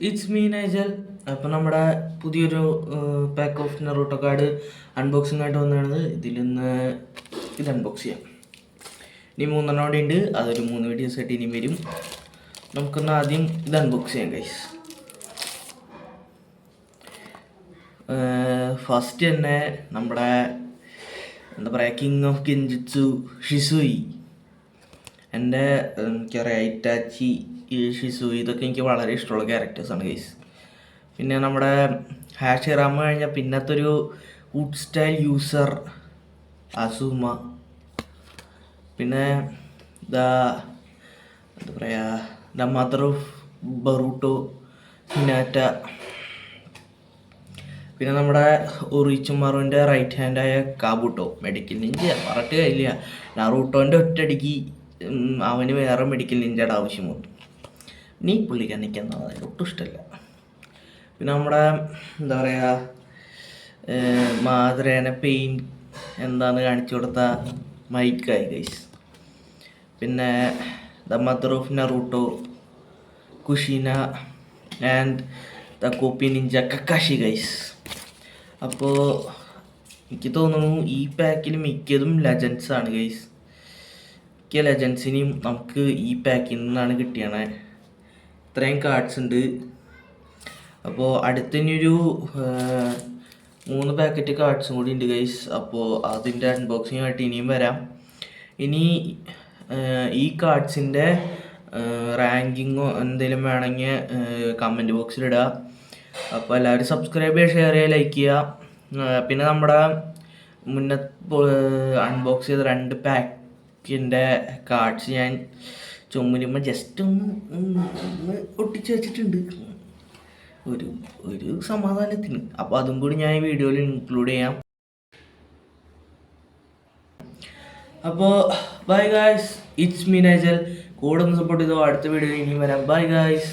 It's me Nigel. അപ്പോൾ നമ്മുടെ പുതിയൊരു pack of Naruto card unboxing ആയിട്ട് വന്നതാണ്. ഇതിൽ നിന്ന് ഇത് അൺബോക്സ് ചെയ്യാം. ഇനി 3 കൂടെ ഉണ്ട്, അതൊരു 3 വീഡിയോസ് ആയിട്ട് ഇനി വരും. നമുക്കൊന്ന് ആദ്യം ഇത് അൺബോക്സ് ചെയ്യാം ഗൈസ്. ഫസ്റ്റ് തന്നെ നമ്മുടെ എന്താ പറയുക, കിങ് ഓഫ് ഗെൻജിറ്റ്സു ഷിസുയി. എൻ്റെ എനിക്കറിയാം ഇറ്റാച്ചി, ഷിസുയി ഇതൊക്കെ എനിക്ക് വളരെ ഇഷ്ടമുള്ള ക്യാരക്ടേഴ്സാണ് ഗൈസ്. പിന്നെ നമ്മുടെ ഹാഷിറാമ കഴിഞ്ഞാൽ പിന്നത്തൊരു വുഡ് സ്റ്റൈൽ യൂസർ അസുമ. പിന്നെ എന്താ പറയുക, ദ മദർ ഓഫ് ബറൂട്ടോ ഹിനാറ്റ. പിന്നെ നമ്മുടെ ഒറിച്ചുമാറുവിൻ്റെ റൈറ്റ് ഹാൻഡായ കാബൂട്ടോ, മെഡിക്കൽ നിഞ്ച പറഞ്ഞിട്ട് കാര്യമില്ല. നറൂട്ടോൻ്റെ ഒറ്റയടിക്ക് അവന് വേറെ മെഡിക്കൽ നിഞ്ചയുടെ ആവശ്യം വന്നു. നീ പുള്ളിക്കാരനിക്കാൻ ഒട്ടും ഇഷ്ടമല്ല. പിന്നെ നമ്മുടെ എന്താ പറയുക, മാതൃേനെ പെയിൻ എന്താന്ന് കാണിച്ചു കൊടുത്ത മൈക്കായി ഗൈസ്. പിന്നെ the mother of Naruto Kushina and the copy ninja Kakashi guys. അപ്പോൾ എനിക്ക് തോന്നുന്നു ഈ പാക്കിൽ മിക്കതും ലെജൻസ് ആണ് ഗൈസ്. മിക്ക ലെജൻസിനെയും നമുക്ക് ഈ പാക്കിൽ നിന്നാണ് കിട്ടിയണേ. ഇത്രയും കാർഡ്സ് ഉണ്ട്. അപ്പോൾ അടുത്തതിനൊരു 3 പാക്കറ്റ് കാർഡ്സും കൂടി ഉണ്ട് ഗൈസ്. അപ്പോൾ അതിൻ്റെ അൺബോക്സിംഗ് ആയിട്ട് ഇനിയും വരാം. ഇനി ഈ കാർഡ്സിൻ്റെ റാങ്കിങ്ങോ എന്തെങ്കിലും വേണമെങ്കിൽ കമൻറ്റ് ബോക്സിലിടുക. അപ്പോൾ എല്ലാവരും സബ്സ്ക്രൈബ് ചെയ്യുക, ഷെയർ ചെയ്യുക, ലൈക്ക് ചെയ്യുക. പിന്നെ നമ്മുടെ മുന്നേ അൺബോക്സ് ചെയ്ത 2 പാക്കിൻ്റെ കാർഡ്സ് ഞാൻ ചുമരുമ്പോൾ ജസ്റ്റ് ഒന്ന് ഒട്ടിച്ച് വെച്ചിട്ടുണ്ട് ഒരു സമാധാനത്തിന്. അപ്പോൾ അതും കൂടി ഞാൻ ഈ വീഡിയോയിൽ ഇൻക്ലൂഡ് ചെയ്യാം. അപ്പോൾ bye guys, it's me Nigel. കൂടെ ഒന്ന് സപ്പോർട്ട് ചെയ്തോ. അടുത്ത വീഡിയോയിൽ ഇനിയും വരാം. Bye guys.